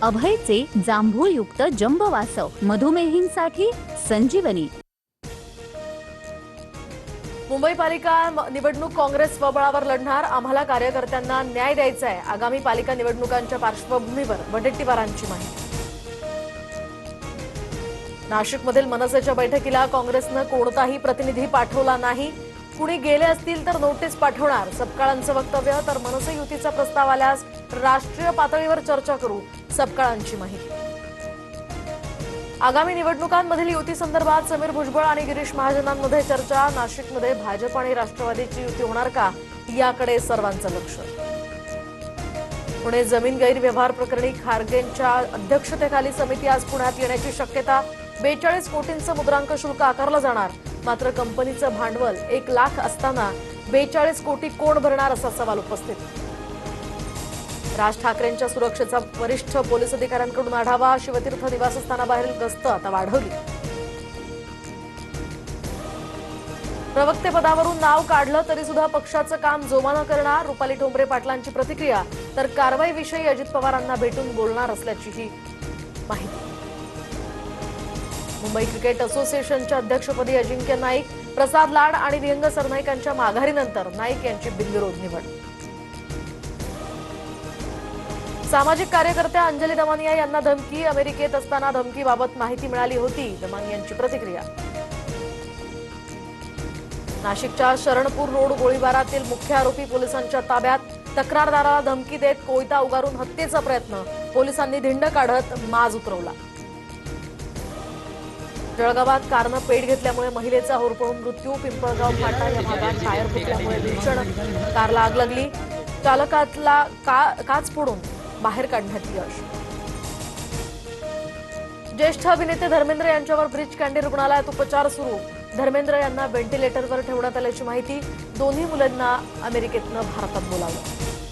अभयचे जांभूळयुक्त jumbo वासव मधुमेहींसाठी संजीवनी। मुंबई पालिका निवडणूक काँग्रेस स्वबळावर लढणार, आम्हाला कार्यकर्त्यांना न्याय द्यायचा आहे। आगामी पालिका निवडणुकांच्या पार्श्वभूमीवर वडेट्टीवारांची माहिती। नाशिकमधील मनसेच्या बैठकीला काँग्रेसनं कोणताही प्रतिनिधी पाठवला नाही। कुणी गेले असतील तर नोटीस पाठवणार, सपकाळांचं वक्तव्य। तर मनसे युतीचा प्रस्ताव आल्यास राष्ट्रीय पातळीवर चर्चा करू, सपकाळांची माहिती। आगामी निवडणुकांमधील युती संदर्भात समीर भुजबळ आणि गिरीश महाजनांमध्ये चर्चा। नाशिकमध्ये भाजप आणि राष्ट्रवादीची युती होणार का, याकडे सर्वांचं लक्ष। पुणे जमीन गैरव्यवहार प्रकरणी खारगेंच्या अध्यक्षतेखाली समिती आज पुण्यात येण्याची शक्यता। 42 कोटींचं मुद्रांक शुल्क आकारलं जाणार, मात्र कंपनीचं भांडवल 1 लाख असताना 42 कोटी कोण भरणार, असा सवाल उपस्थित। राज ठाकरेंच्या सुरक्षेचा वरिष्ठ पोलीस अधिकाऱ्यांकडून आढावा। शिवतीर्थ निवासस्थानाबाहेरील गस्त आता वाढवली। प्रवक्तेपदावरून नाव काढलं तरी सुद्धा पक्षाचं काम जोमानं करणार, रुपाली ठोंबरे पाटलांची प्रतिक्रिया। तर कारवाईविषयी अजित पवारांना भेटून बोलणार असल्याचीही माहिती। मुंबई क्रिकेट असोसिएशनच्या अध्यक्षपदी अजिंक्य नाईक, प्रसाद लाड आणि विहंग सरनाईक यांच्या माघारीनंतर नाईक यांची बिनविरोध निवड। सामाजिक कार्यकर्त्या अंजली दमानिया यांना धमकी, अमेरिकेत असताना धमकीबाबत माहिती मिळाली होती, दमानियांची प्रतिक्रिया। नाशिकच्या शरणपूर रोड गोळीबारातील मुख्य आरोपी पोलिसांच्या ताब्यात, तक्रारदाराला धमकी देत कोयता उगारून हत्येचा प्रयत्न, पोलिसांनी धिंड काढत माज उतरवला। जळगावात कारनं पेट घेतल्यामुळे महिलेचा होरपळून मृत्यू, पिंपळगाव फाटा या भागात टायर फुटल्यामुळे भीषण कारला आग लागली, चालकातला काच फोडून बाहेर काढण्यात यश। ज्येष्ठ अभिनेते धर्मेंद्र यांच्यावर ब्रीच कँडी रुग्णालयात उपचार सुरू, धर्मेंद्र यांना व्हेंटिलेटरवर ठेवण्यात आल्याची माहिती। दोन्ही मुलांना अमेरिकेतनं भारतात बोलावलं।